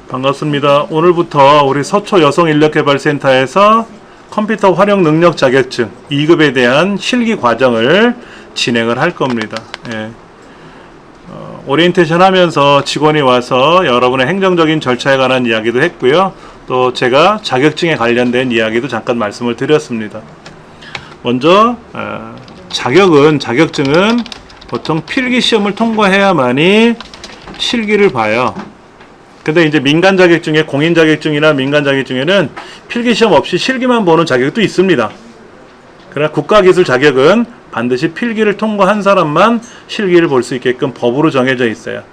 반갑습니다. 오늘부터 우리 서초 여성인력개발센터에서 컴퓨터 활용 능력 자격증 2급에 대한 실기 과정을 진행을 할 겁니다. 예. 오리엔테이션 하면서 직원이 와서 여러분의 행정적인 절차에 관한 이야기도 했고요. 또 제가 자격증에 관련된 이야기도 잠깐 말씀을 드렸습니다. 먼저 자격증은 보통 필기시험을 통과해야만이 실기를 봐요. 근데 이제 민간 자격증에 공인 자격증이나 민간 자격증에는 필기시험 없이 실기만 보는 자격도 있습니다. 그러나 국가기술 자격은 반드시 필기를 통과한 사람만 실기를 볼 수 있게끔 법으로 정해져 있어요.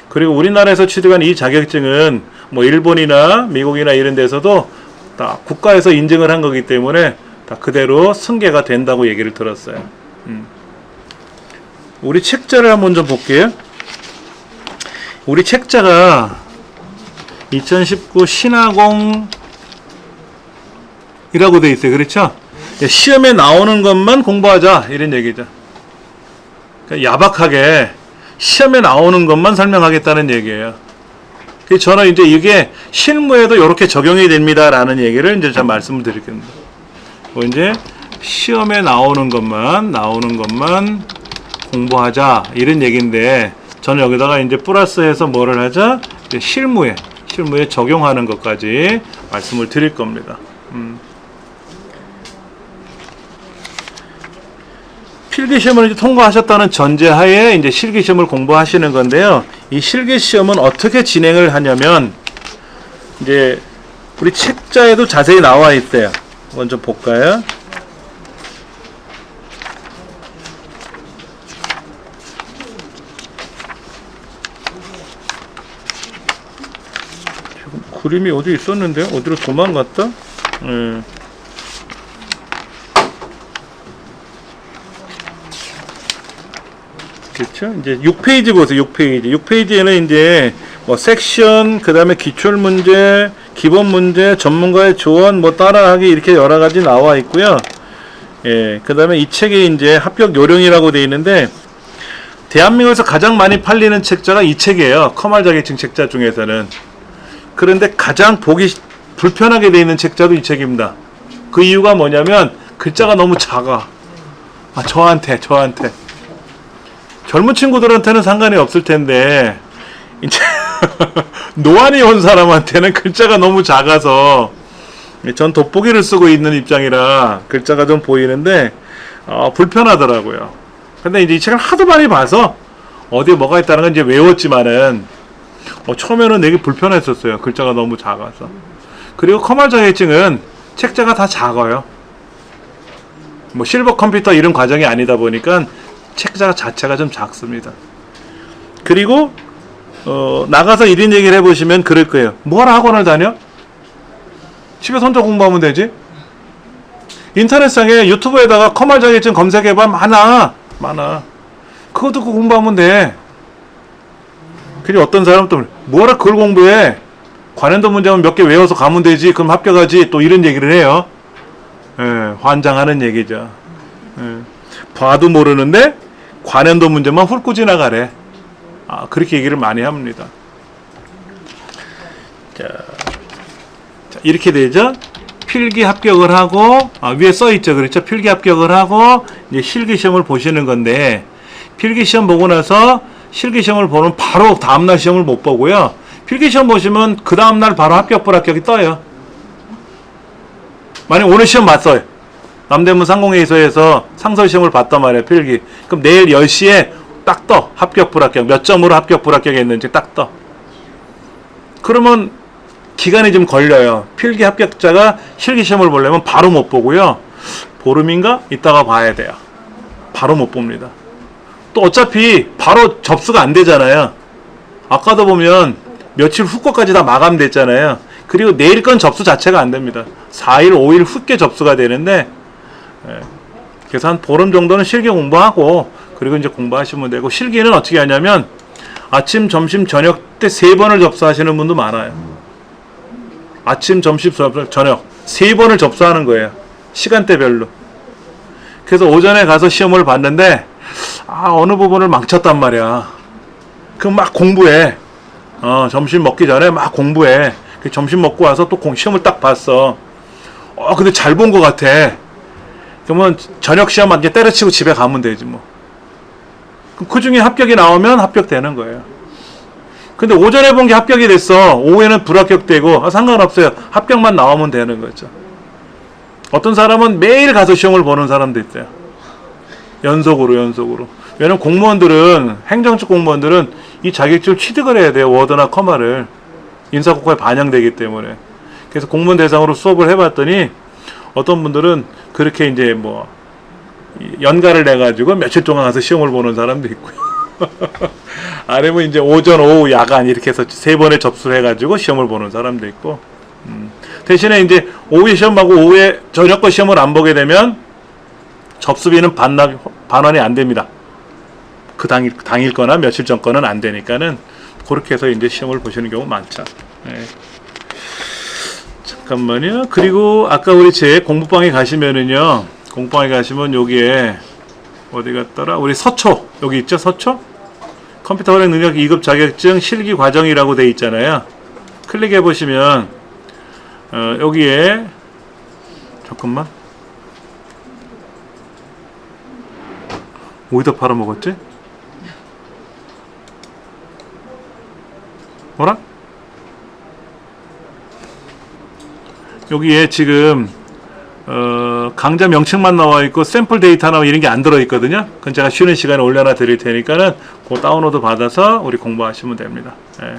그리고 우리나라에서 취득한 이 자격증은 뭐 일본이나 미국이나 이런 데서도 다 국가에서 인증을 한 거기 때문에 다 그대로 승계가 된다고 얘기를 들었어요. 우리 책자를 한번 좀 볼게요. 우리 책자가 2019 신화공이라고 돼 있어요. 그렇죠? 시험에 나오는 것만 공부하자 이런 얘기죠. 그러니까 야박하게 시험에 나오는 것만 설명하겠다는 얘기예요. 그래서 저는 이제 이게 실무에도 이렇게 적용이 됩니다라는 얘기를 이제 제가 말씀을 드릴 겁니다. 이제 시험에 나오는 것만 공부하자 이런 얘기인데, 저는 여기다가 이제 플러스해서 뭐를 하자? 실무에 적용하는 것까지 말씀을 드릴 겁니다. 필기시험을 이제 통과하셨다는 전제하에 이제 실기시험을 공부하시는 건데요. 이 실기시험은 어떻게 진행을 하냐면, 이제 우리 책자에도 자세히 나와 있어요. 먼저 볼까요? 그림이 어디 있었는데 어디로 도망갔다? 그렇죠? 이제 6페이지 보세요. 6페이지에는 이제 뭐 섹션, 그 다음에 기출 문제, 기본 문제, 전문가의 조언, 뭐 따라하기 이렇게 여러 가지 나와 있고요. 예, 그 다음에 이 책에 이제 합격 요령이라고 되어 있는데, 대한민국에서 가장 많이 팔리는 책자가 이 책이에요. 커말 자격증 책자 중에서는. 그런데 가장 보기 불편하게 되어 있는 책자도 이 책입니다. 그 이유가 뭐냐면 글자가 너무 작아. 저한테 젊은 친구들한테는 상관이 없을 텐데 이제 노안이 온 사람한테는 글자가 너무 작아서, 전 돋보기를 쓰고 있는 입장이라 글자가 좀 보이는데 불편하더라고요. 근데 이제 이 책을 하도 많이 봐서 어디에 뭐가 있다는 건 이제 외웠지만은 처음에는 되게 불편했었어요. 글자가 너무 작아서. 그리고 커말 자격증은 책자가 다 작아요. 뭐 실버 컴퓨터 이런 과정이 아니다 보니까 책자 자체가 좀 작습니다. 그리고 나가서 이런 얘기를 해보시면 그럴 거예요. 뭐하러 학원을 다녀? 집에서 혼자 공부하면 되지? 인터넷상에 유튜브에다가 커말 자격증 검색해봐. 많아. 그거 듣고 공부하면 돼. 그리고 어떤 사람은 또 뭐하러 그걸 공부해? 관련도 문제만 몇 개 외워서 가면 되지. 그럼 합격하지. 또 이런 얘기를 해요. 환장하는 얘기죠. 봐도 모르는데 관련도 문제만 훑고 지나가래. 그렇게 얘기를 많이 합니다. 자, 이렇게 되죠. 필기 합격을 하고, 위에 써 있죠. 그렇죠. 필기 합격을 하고 이제 실기시험을 보시는 건데, 필기시험 보고 나서 실기시험을 보면 바로 다음날 시험을 못 보고요. 필기시험 보시면 그 다음날 바로 합격 불합격이 떠요. 만약 오늘 시험 봤어요. 남대문 상공회의소에서 상설시험을 봤단 말이에요. 필기. 그럼 내일 10시에 딱 떠. 합격 불합격. 몇 점으로 합격 불합격했는지 딱 떠. 그러면 기간이 좀 걸려요. 필기 합격자가 실기시험을 보려면 바로 못 보고요. 보름인가? 이따가 봐야 돼요. 바로 못 봅니다. 또 어차피 바로 접수가 안 되잖아요. 아까도 보면 며칠 후 거까지 다 마감됐잖아요. 그리고 내일 건 접수 자체가 안 됩니다. 4일, 5일 후께 접수가 되는데, 그래서 한 보름 정도는 실기 공부하고, 그리고 이제 공부하시면 되고, 실기는 어떻게 하냐면 아침, 점심, 저녁 때 3번을 접수하시는 분도 많아요. 아침, 점심, 저녁 3번을 접수하는 거예요. 시간대별로. 그래서 오전에 가서 시험을 봤는데 어느 부분을 망쳤단 말이야. 그럼 막 공부해. 점심 먹기 전에 막 공부해. 점심 먹고 와서 또 시험을 딱 봤어. 근데 잘 본 것 같아. 그러면 저녁 시험 이제 때려치고 집에 가면 되지 뭐. 그 중에 합격이 나오면 합격되는 거예요. 근데 오전에 본 게 합격이 됐어. 오후에는 불합격되고 상관없어요. 합격만 나오면 되는 거죠. 어떤 사람은 매일 가서 시험을 보는 사람도 있대요. 연속으로. 왜냐면 공무원들은, 행정직 공무원들은 이 자격증을 취득을 해야 돼요. 워드나 커마를. 인사고과에 반영되기 때문에. 그래서 공무원 대상으로 수업을 해봤더니 어떤 분들은 그렇게 이제 뭐 연가를 내가지고 며칠 동안 가서 시험을 보는 사람도 있고요. 아니면 이제 오전, 오후, 야간 이렇게 해서 3번에 접수를 해가지고 시험을 보는 사람도 있고. 대신에 이제 오후에 시험하고 오후에 저녁 거 시험을 안 보게 되면 접수비는 반환이 안 됩니다. 그 당일 거나 며칠 전 거는 안 되니까는 그렇게 해서 이제 시험을 보시는 경우 많죠. 네. 잠깐만요. 그리고 아까 우리 제 공부방에 가시면은요. 공부방에 가시면 여기에 어디 갔더라? 우리 서초 여기 있죠? 서초? 컴퓨터 활용 능력 2급 자격증 실기 과정이라고 돼 있잖아요. 클릭해 보시면 여기에 잠깐만 어디다 팔아먹었지? 뭐라? 여기에 지금 강좌 명칭만 나와 있고 샘플 데이터나 이런 게 안 들어 있거든요. 그건 제가 쉬는 시간에 올려놔 드릴 테니까는 그 다운로드 받아서 우리 공부하시면 됩니다. 예.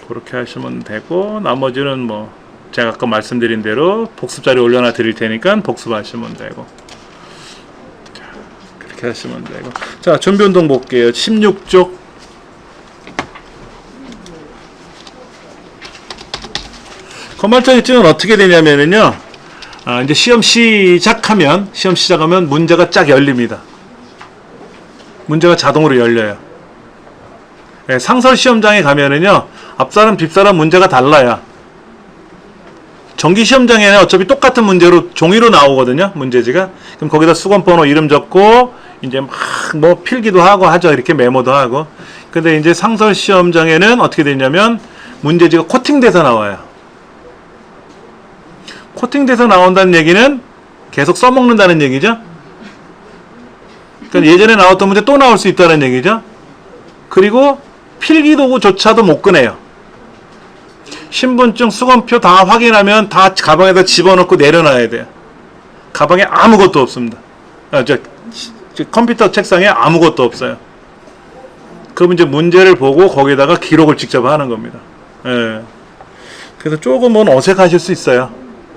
그렇게 하시면 되고 나머지는 뭐 제가 아까 말씀드린 대로 복습 자료 올려놔 드릴 테니까 복습하시면 되고 자, 그렇게 하시면 되고 자 준비 운동 볼게요. 16쪽 건말 자격증은 어떻게 되냐면은요. 이제 시험 시작하면 문제가 쫙 열립니다. 문제가 자동으로 열려요. 네, 상설 시험장에 가면은요. 앞사람 뒷사람 문제가 달라요. 정기 시험장에는 어차피 똑같은 문제로 종이로 나오거든요. 문제지가. 그럼 거기다 수건번호 이름 적고 이제 막 뭐 필기도 하고 하죠. 이렇게 메모도 하고. 근데 이제 상설 시험장에는 어떻게 되냐면 문제지가 코팅돼서 나와요. 코팅돼서 나온다는 얘기는 계속 써먹는다는 얘기죠. 그러니까 예전에 나왔던 문제 또 나올 수 있다는 얘기죠. 그리고 필기도구조차도 못 꺼내요. 신분증, 수건표 다 확인하면 다 가방에다 집어넣고 내려놔야 돼요. 가방에 아무것도 없습니다. 컴퓨터 책상에 아무것도 없어요. 그럼 이제 문제를 보고 거기다가 기록을 직접 하는 겁니다. 예. 그래서 조금은 어색하실 수 있어요.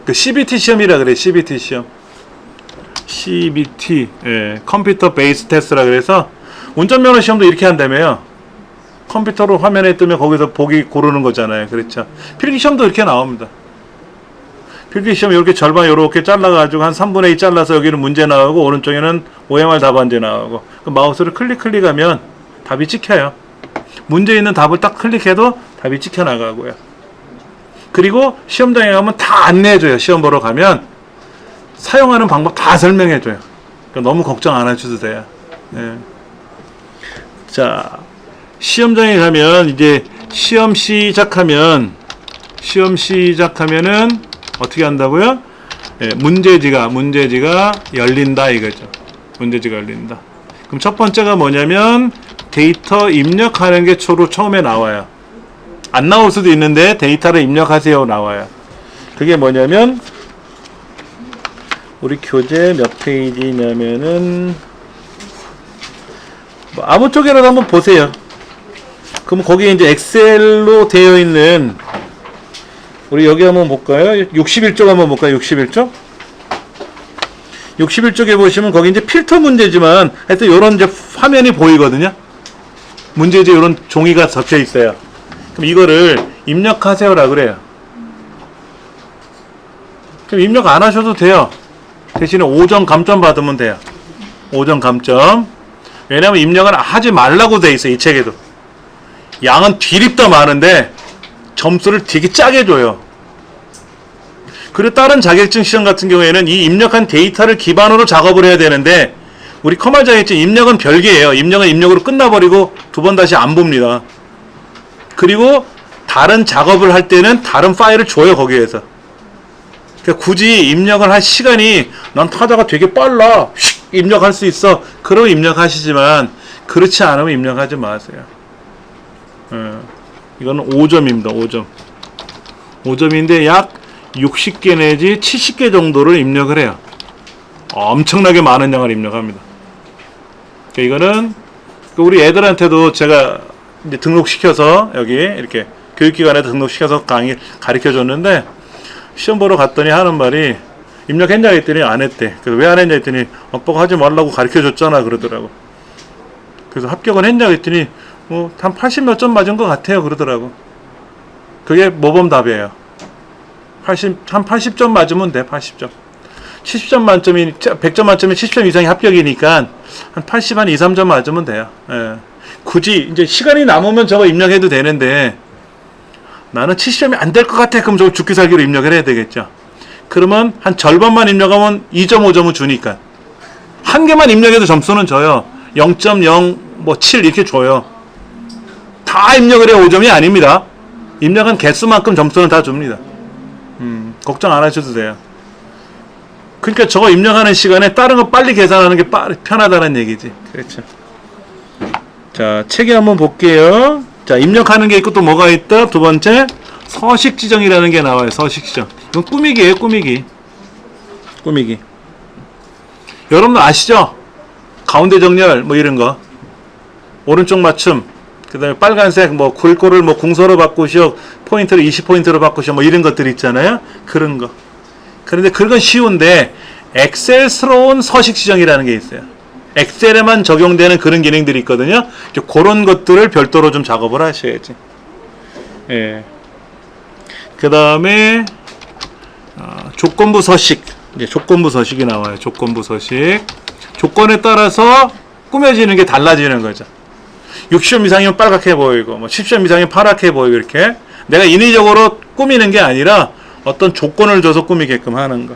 그 CBT 시험이라 그래. CBT 시험. CBT. 예. 컴퓨터 베이스 테스트라 그래서 운전면허 시험도 이렇게 한다며요. 컴퓨터로 화면에 뜨면 거기서 보기 고르는 거잖아요. 그렇죠. 필기 시험도 이렇게 나옵니다. 필기 시험 이렇게 절반 이렇게 잘라가지고 한 3분의 2 잘라서 여기는 문제 나오고 오른쪽에는 OMR 답안지 나오고 그 마우스를 클릭하면 답이 찍혀요. 문제 있는 답을 딱 클릭해도 답이 찍혀 나가고요. 그리고 시험장에 가면 다 안내해줘요. 시험 보러 가면 사용하는 방법 다 설명해줘요. 그러니까 너무 걱정 안 하셔도 돼요. 네. 자, 시험장에 가면 이제 시험 시작하면은 어떻게 한다고요? 네, 문제지가 열린다 이거죠. 문제지가 열린다. 그럼 첫 번째가 뭐냐면 데이터 입력하는 게 처음에 나와요. 안 나올 수도 있는데 데이터를 입력하세요 나와요. 그게 뭐냐면 우리 교재 몇 페이지냐면은 뭐 아무 쪽이라도 한번 보세요. 그럼 거기에 이제 엑셀로 되어 있는 우리 여기 한번 볼까요? 61쪽 한번 볼까요? 61쪽? 61쪽에 보시면 거기 이제 필터 문제지만 하여튼 요런 이제 화면이 보이거든요. 문제지 요런 종이가 적혀 있어요. 그럼 이거를 입력하세요라 그래요. 그럼 입력 안 하셔도 돼요. 대신에 5점 감점 받으면 돼요. 5점 감점. 왜냐면 입력은 하지 말라고 돼 있어요. 이 책에도. 양은 뒤립다 많은데 점수를 되게 짜게 줘요. 그리고 다른 자격증 시험 같은 경우에는 이 입력한 데이터를 기반으로 작업을 해야 되는데 우리 커말 자격증 입력은 별개예요. 입력은 입력으로 끝나버리고 두 번 다시 안 봅니다. 그리고 다른 작업을 할 때는 다른 파일을 줘요, 거기에서. 그러니까 굳이 입력을 할 시간이, 난 타자가 되게 빨라, 휙 입력할 수 있어, 그러면 입력하시지만 그렇지 않으면 입력하지 마세요. 이거는 5점입니다. 5점. 5점인데 약 60개 내지 70개 정도를 입력을 해요. 엄청나게 많은 양을 입력합니다. 그러니까 이거는 우리 애들한테도 제가 이제 등록시켜서 여기 이렇게 교육기관에 등록시켜서 강의 가르쳐 줬는데, 시험 보러 갔더니 하는 말이, 입력했냐 했더니 안 했대. 그래서 왜 안 했냐 했더니 아빠가 하지 말라고 가르쳐 줬잖아 그러더라고. 그래서 합격은 했냐 했더니 뭐 한 80 몇 점 맞은 것 같아요 그러더라고. 그게 모범답이에요. 한 80점 맞으면 돼. 80점. 70점 만점이, 100점 만점에 70점 이상이 합격이니까 한 80, 한 2, 3점 맞으면 돼요. 예. 굳이 이제 시간이 남으면 저거 입력해도 되는데, 나는 70점이 안 될 것 같아. 그럼 저거 죽기 살기로 입력을 해야 되겠죠. 그러면 한 절반만 입력하면 2.5점을 주니까. 한 개만 입력해도 점수는 줘요. 0.0 이렇게 줘요. 다 입력을 해야 5점이 아닙니다. 입력한 개수만큼 점수는 다 줍니다. 걱정 안 하셔도 돼요. 그러니까 저거 입력하는 시간에 다른 거 빨리 계산하는 게 편하다는 얘기지. 그렇죠. 자, 책에 한번 볼게요. 자, 입력하는 게 있고 또 뭐가 있다? 두 번째, 서식 지정이라는 게 나와요. 서식 지정. 이건 꾸미기예요, 꾸미기. 꾸미기. 여러분 아시죠? 가운데 정렬 뭐 이런 거. 오른쪽 맞춤. 그다음에 빨간색 뭐 글꼴을 뭐 궁서로 바꾸시오, 포인트를 20포인트로 바꾸시오, 뭐 이런 것들 있잖아요. 그런 거. 그런데 그건 쉬운데 엑셀스러운 서식 지정이라는 게 있어요. 엑셀에만 적용되는 그런 기능들이 있거든요. 그런 것들을 별도로 좀 작업을 하셔야지. 예. 그 다음에 조건부 서식. 이제 조건부 서식이 나와요. 조건부 서식. 조건에 따라서 꾸며지는 게 달라지는 거죠. 60점 이상이면 빨갛게 보이고, 뭐 10점 이상이면 파랗게 보이고, 이렇게. 내가 인위적으로 꾸미는 게 아니라 어떤 조건을 줘서 꾸미게끔 하는 거.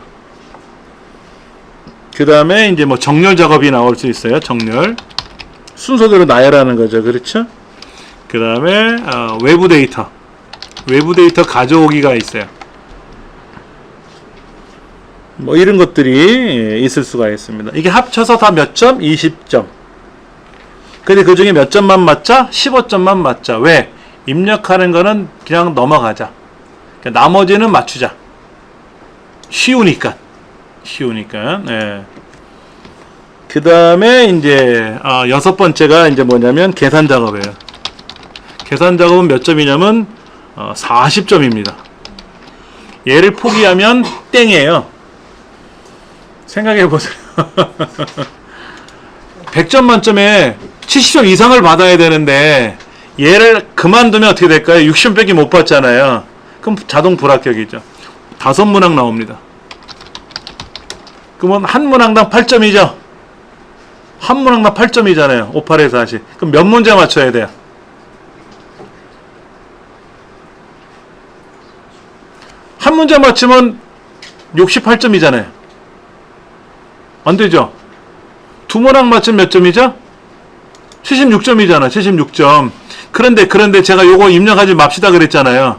그 다음에 이제 뭐 정렬 작업이 나올 수 있어요. 정렬. 순서대로 나열하는 거죠. 그렇죠? 그 다음에 외부 데이터. 외부 데이터 가져오기가 있어요. 뭐 이런 것들이 있을 수가 있습니다. 이게 합쳐서 다 몇 점? 20점. 근데 그 중에 몇 점만 맞자? 15점만 맞자. 왜? 입력하는 거는 그냥 넘어가자. 그러니까 나머지는 맞추자. 쉬우니까. 네. 그 다음에 이제 6번째가 이제 뭐냐면 계산 작업이에요. 계산 작업은 몇 점이냐면 40점입니다. 얘를 포기하면 땡이에요. 생각해 보세요. 100점 만점에 70점 이상을 받아야 되는데 얘를 그만두면 어떻게 될까요? 60점밖에 못 받잖아요. 그럼 자동 불합격이죠. 5문항 나옵니다. 그러면 한 문항당 8점이죠. 한 문항당 8점이잖아요. 5, 8에서 40. 그럼 몇 문제 맞춰야 돼요? 한 문제 맞추면 68점이잖아요. 안 되죠? 두 문항 맞추면 몇 점이죠? 76점이잖아. 76점. 그런데 제가 요거 입력하지 맙시다 그랬잖아요.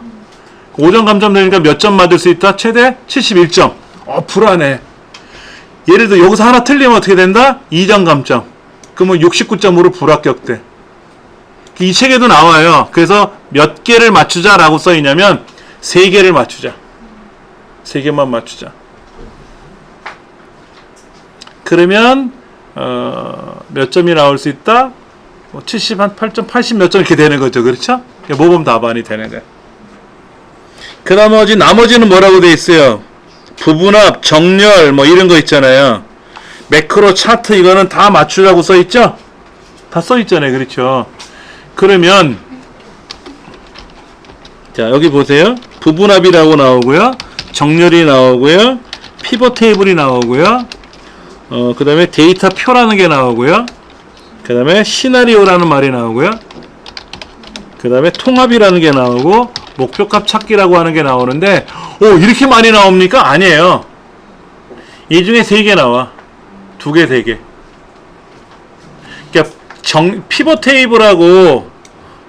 5점 감점 되니까 몇 점 맞을 수 있다? 최대 71점. 불안해. 예를 들어 여기서 하나 틀리면 어떻게 된다? 2점 감점. 그러면 69점으로 불합격돼. 이 책에도 나와요. 그래서 몇 개를 맞추자라고 써있냐면 3개를 맞추자. 3개만 맞추자. 그러면 몇 점이 나올 수 있다? 70, 한 8점, 80 몇 점 이렇게 되는 거죠. 그렇죠? 모범 답안이 되는 거예요. 그 나머지는 뭐라고 돼 있어요? 부분합, 정렬 뭐 이런 거 있잖아요. 매크로, 차트 이거는 다 맞추라고 써 있죠? 다 써 있잖아요. 그렇죠? 그러면 자, 여기 보세요. 부분합이라고 나오고요. 정렬이 나오고요. 피벗 테이블이 나오고요. 그 다음에 데이터 표라는 게 나오고요. 그 다음에 시나리오라는 말이 나오고요. 그 다음에 통합이라는 게 나오고 목표값 찾기라고 하는 게 나오는데 이렇게 많이 나옵니까? 아니에요. 이 중에 3개 나와. 2개, 3개. 그러니까 피벗 테이블하고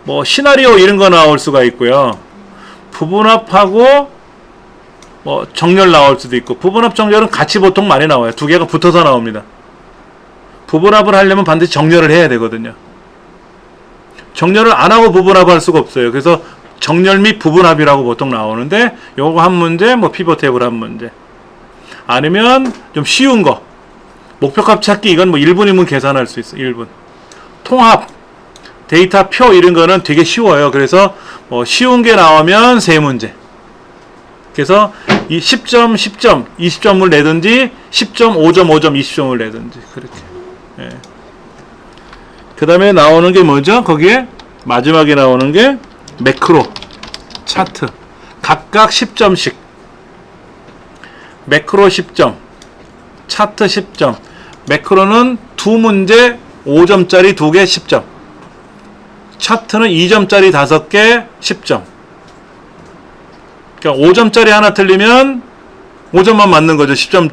뭐 시나리오 이런 거 나올 수가 있고요. 부분합하고 뭐 정렬 나올 수도 있고, 부분합 정렬은 같이 보통 많이 나와요. 두 개가 붙어서 나옵니다. 부분합을 하려면 반드시 정렬을 해야 되거든요. 정렬을 안 하고 부분합을 할 수가 없어요. 그래서 정렬 및 부분합이라고 보통 나오는데, 요거 한 문제, 뭐 피벗 탭을 한 문제. 아니면 좀 쉬운 거, 목표값 찾기, 이건 뭐 1분이면 계산할 수 있어. 1분. 통합, 데이터 표 이런 거는 되게 쉬워요. 그래서 뭐 쉬운 게 나오면 3문제. 그래서 이 10점, 10점, 20점을 내든지 10점, 5점, 5점, 20점을 내든지 그렇게. 예. 그 다음에 나오는 게 뭐죠? 거기에 마지막에 나오는 게 매크로, 차트. 각각 10점씩. 매크로 10점, 차트 10점. 매크로는 2문제 5점짜리 2개 10점. 차트는 2점짜리 5개 10점. 그러니까 5점짜리 하나 틀리면 5점만 맞는 거죠. 10점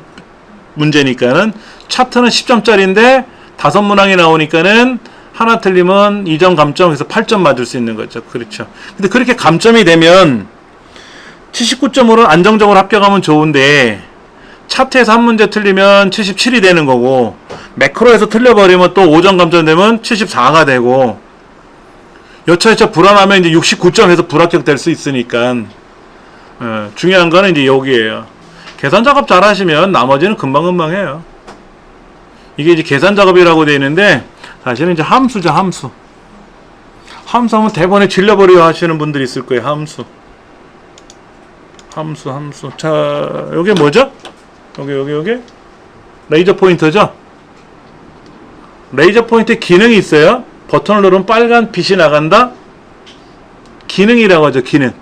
문제니까는. 차트는 10점짜리인데 5문항이 나오니까는 하나 틀리면 2점 감점 해서 8점 맞을 수 있는 거죠. 그렇죠. 근데 그렇게 감점이 되면 79점으로 안정적으로 합격하면 좋은데, 차트에서 한 문제 틀리면 77이 되는 거고, 매크로에서 틀려버리면 또 5점 감점되면 74가 되고, 여차여차 불안하면 이제 69점에서 불합격 될 수 있으니까, 중요한 거는 이제 여기에요. 계산 작업 잘 하시면 나머지는 금방금방 해요. 이게 이제 계산 작업이라고 되어 있는데, 사실은 이제 함수죠, 함수. 함수 하면 대본에 질러버려 하시는 분들이 있을 거예요, 함수. 함수. 자, 요게 뭐죠? 요게 레이저 포인터죠? 레이저 포인터에 기능이 있어요. 버튼을 누르면 빨간 빛이 나간다? 기능이라고 하죠, 기능.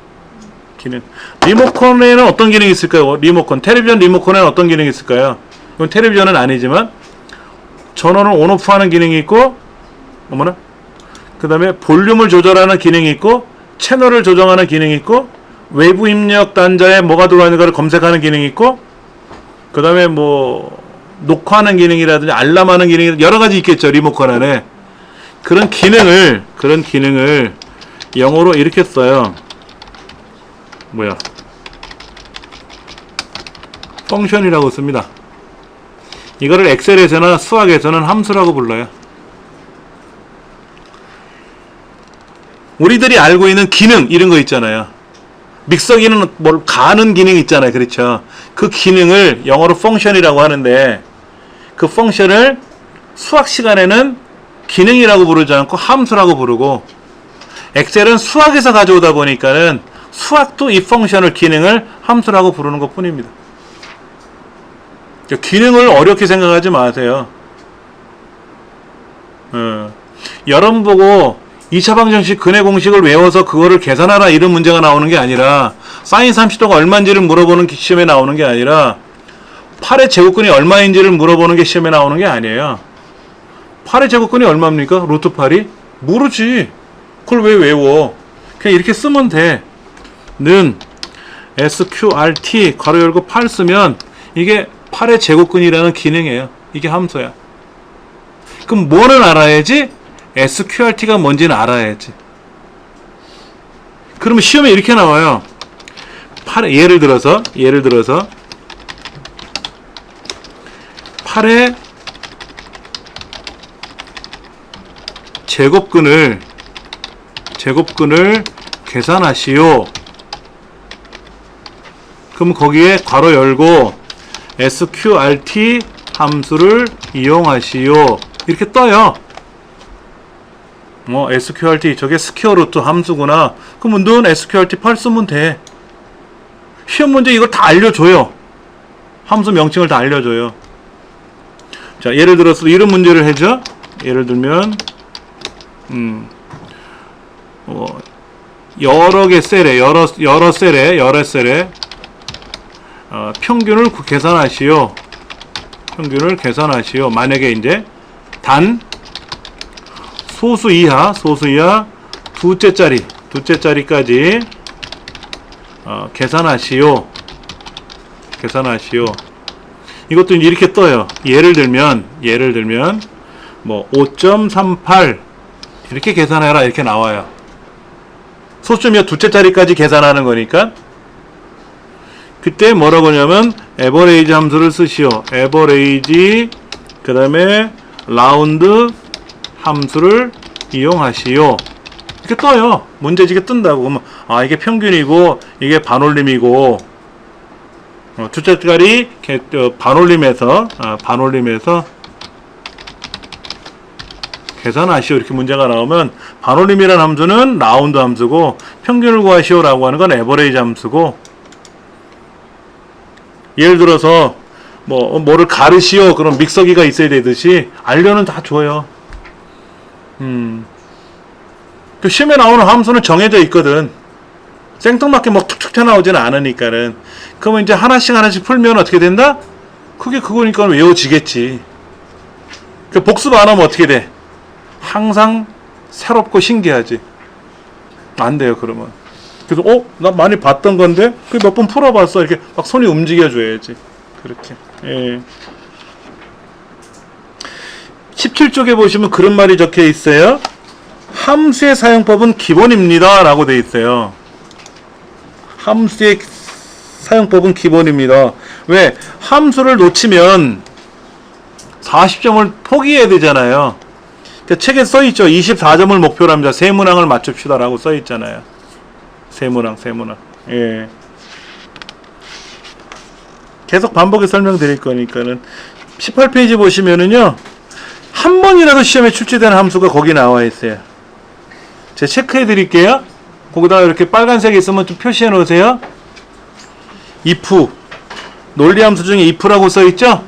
리모컨에는 어떤 기능이 있을까요? 리모컨, 텔레비전 리모컨에는 어떤 기능이 있을까요? 이건 텔레비전은 아니지만, 전원을 온오프 하는 기능이 있고, 그 다음에 볼륨을 조절하는 기능이 있고, 채널을 조정하는 기능이 있고, 외부 입력 단자에 뭐가 들어가 있는가를 검색하는 기능이 있고, 그 다음에 뭐 녹화하는 기능이라든지 알람하는 기능이 여러 가지 있겠죠, 리모컨 안에. 그런 기능을 영어로 이렇게 써요. 펑션이라고 씁니다. 이거를 엑셀에서나 수학에서는 함수라고 불러요. 우리들이 알고 있는 기능 이런 거 있잖아요. 믹서기는 뭘 가는 기능 있잖아요. 그렇죠? 그 기능을 영어로 펑션이라고 하는데, 그 펑션을 수학 시간에는 기능이라고 부르지 않고 함수라고 부르고, 엑셀은 수학에서 가져오다 보니까는 수학도 이 펑션을, 기능을 함수라고 부르는 것 뿐입니다. 기능을 어렵게 생각하지 마세요. 여러분 보고 2차 방정식 근해 공식을 외워서 그거를 계산하라 이런 문제가 나오는 게 아니라, 사인 30도가 얼마인지를 물어보는 시험에 나오는 게 아니라, 8의 제곱근이 얼마인지를 물어보는 게 시험에 나오는 게 아니에요. 8의 제곱근이 얼마입니까? 루트 8이? 모르지. 그걸 왜 외워? 그냥 이렇게 쓰면 돼. 는 SQRT 괄호 열고 8 쓰면 이게 8의 제곱근이라는 기능이에요. 이게 함수야. 그럼 뭐는 알아야지? SQRT가 뭔지는 알아야지. 그러면 시험에 이렇게 나와요. 예를 들어서 8의 제곱근을 계산하시오. 그럼 거기에 괄호 열고 SQRT 함수를 이용하시오. 이렇게 떠요. SQRT, 저게 스퀘어 루트 함수구나. 그럼 넌 SQRT 8 쓰면 돼. 시험 문제 이걸 다 알려줘요. 함수 명칭을 다 알려줘요. 자, 예를 들어서 이런 문제를 해줘. 예를 들면, 여러 개 셀에, 여러 셀에, 평균을 계산하시오. 만약에 이제, 단, 소수 이하 두째짜리까지 계산하시오. 이것도 이렇게 떠요. 예를 들면 뭐 5.38 이렇게 계산해라 이렇게 나와요. 소수점 두째 자리까지 계산하는 거니까. 그때 뭐라고 하냐면 에버레이지 함수를 쓰시오. 에버레이지 그 다음에 라운드 함수를 이용하시오. 이렇게 떠요. 문제지게 뜬다고. 그러면 아 이게 평균이고 이게 반올림이고 두째 자리 반올림에서 계산하시오. 이렇게 문제가 나오면 반올림이라는 함수는 라운드 함수고 평균을 구하시오 라고 하는 건 에버레이지 함수고, 예를 들어서 뭐를 가르시오 그럼 믹서기가 있어야 되듯이 알려는 다 줘요. 그 시험에 나오는 함수는 정해져 있거든. 생뚱맞게 뭐 툭툭 튀어나오지는 않으니까는. 그러면 이제 하나씩 풀면 어떻게 된다? 그게 그거니까 외워지겠지. 그 복습 안 하면 어떻게 돼? 항상 새롭고 신기하지. 안 돼요 그러면. 그래서 나 많이 봤던 건데 그 몇 번 풀어봤어. 이렇게 막 손이 움직여줘야지. 그렇게. 예. 17쪽에 보시면 그런 말이 적혀 있어요. 함수의 사용법은 기본입니다 라고 되어 있어요. 함수의 사용법은 기본입니다. 왜? 함수를 놓치면 40점을 포기해야 되잖아요. 그러니까 책에 써있죠. 24점을 목표로 합니다. 세문항을 맞춥시다 라고 써있잖아요. 세문항. 예. 계속 반복해 설명드릴 거니까는 18페이지 보시면은요, 한 번이라도 시험에 출제되는 함수가 거기 나와 있어요. 제가 체크해 드릴게요. 거기다가 이렇게 빨간색이 있으면 좀 표시해 놓으세요. if 논리 함수 중에 if라고 써 있죠?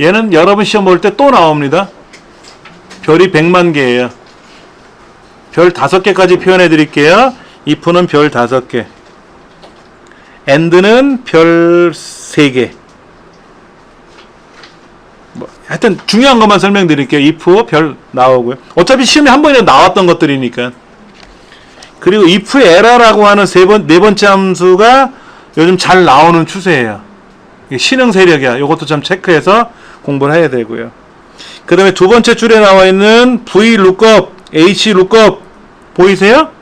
얘는 여러분 시험 볼 때 또 나옵니다. 별이 100만 개예요. 별 5개까지 표현해 드릴게요. if는 별 5개, and는 별 3개. 하여튼 중요한 것만 설명드릴게요. if 별 나오고요. 어차피 시험에 한 번이라도 나왔던 것들이니까. 그리고 if error라고 하는 네 번째 함수가 요즘 잘 나오는 추세예요. 이게 신흥 세력이야. 이것도 좀 체크해서 공부를 해야 되고요. 그 다음에 두 번째 줄에 나와 있는 VLOOKUP, HLOOKUP 보이세요?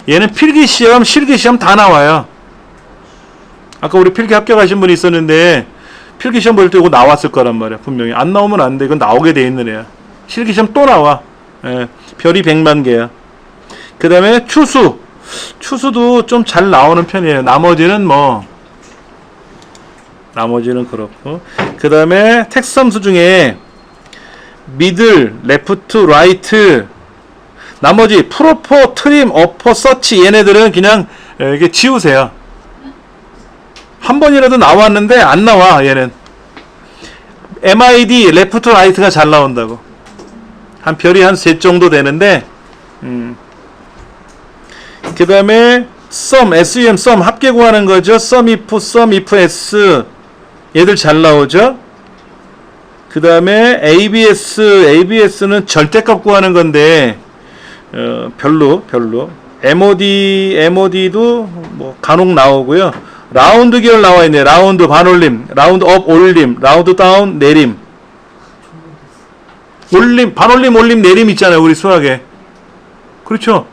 얘는 필기시험, 실기시험 다 나와요. 아까 우리 필기 합격하신 분이 있었는데 필기시험 볼 때 이거 나왔을 거란 말이야. 분명히. 안 나오면 안 돼. 이건 나오게 돼 있는 애야. 실기시험 또 나와. 예, 별이 100만 개야. 그 다음에 추수도 좀 잘 나오는 편이에요. 나머지는 그렇고. 그 다음에 텍스트 함수 중에 middle, left, right, 나머지 프로퍼, 트림, 어퍼, 서치 얘네들은 그냥 이렇게 지우세요. 한 번이라도 나왔는데 안 나와 얘는. MID, left, right가 잘 나온다고. 한 별이 한 3 정도 되는데 그 다음에 sum, sum 합계 구하는 거죠. sum if s 얘들 잘 나오죠. 그 다음에 ABS는 절대값 구하는 건데 별로. MOD도 뭐 간혹 나오고요. 라운드 계열 나와 있네요. 라운드 반올림, 라운드 업 올림, 라운드 다운 내림. 올림, 반올림, 올림, 내림 있잖아요. 우리 수학에. 그렇죠?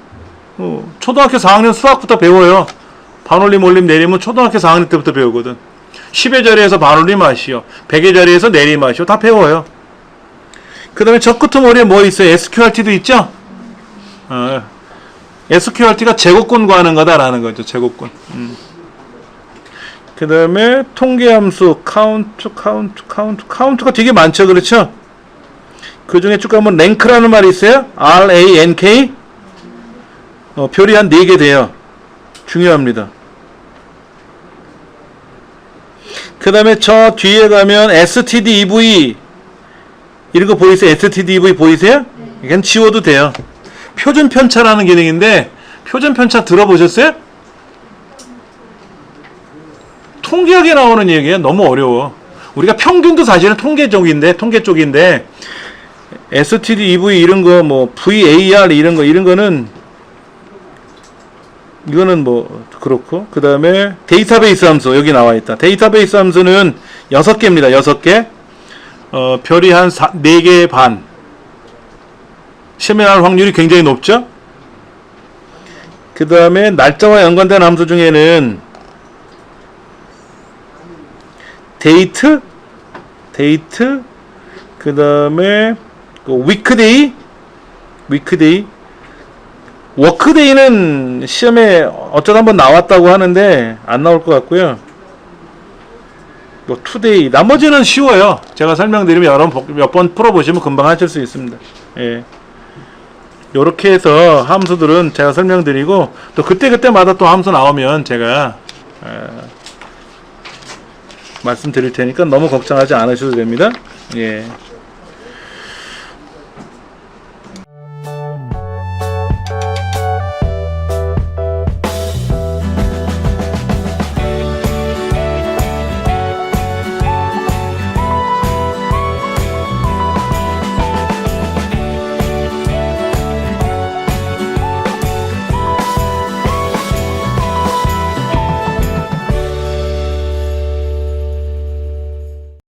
초등학교 4학년 수학부터 배워요. 반올림, 올림, 내림은 초등학교 4학년 때부터 배우거든. 10의 자리에서 반올림 하시오. 100의 자리에서 내림 하시오. 다 배워요. 그 다음에 저 끄트머리에 뭐 있어요? SQRT도 있죠? SQRT가 제곱권 구하는 거다라는 거죠. 제곱권. 그 다음에 통계함수 카운트가 되게 많죠. 그렇죠? 그 중에 쭉 가면 랭크라는 말이 있어요. RANK 별이 한 4개 돼요. 중요합니다. 그 다음에 저 뒤에 가면 STDEV 이런 거 보이세요? STDEV 보이세요? 이건 지워도 돼요. 표준 편차라는 기능인데 표준 편차 들어보셨어요? 통계학에 나오는 얘기예요. 너무 어려워. 우리가 평균도 사실은 통계 쪽인데 STDEV 이런 거 뭐 VAR 이런 거는 이거는 뭐 그렇고. 그 다음에 데이터베이스 함수 여기 나와 있다. 데이터베이스 함수는 6개입니다. 6개. 별이 한 4개 반. 시험에 나올 확률이 굉장히 높죠. 그 다음에 날짜와 연관된 함수 중에는 데이트, 그 다음에 위크데이, 워크데이는 시험에 어쩌다 한번 나왔다고 하는데 안 나올 것 같고요. 투데이, 나머지는 쉬워요. 제가 설명드리면 몇 번 풀어보시면 금방 하실 수 있습니다. 예. 요렇게 해서 함수들은 제가 설명드리고, 또 그때그때마다 또 함수 나오면 제가 말씀드릴 테니까 너무 걱정하지 않으셔도 됩니다. 예.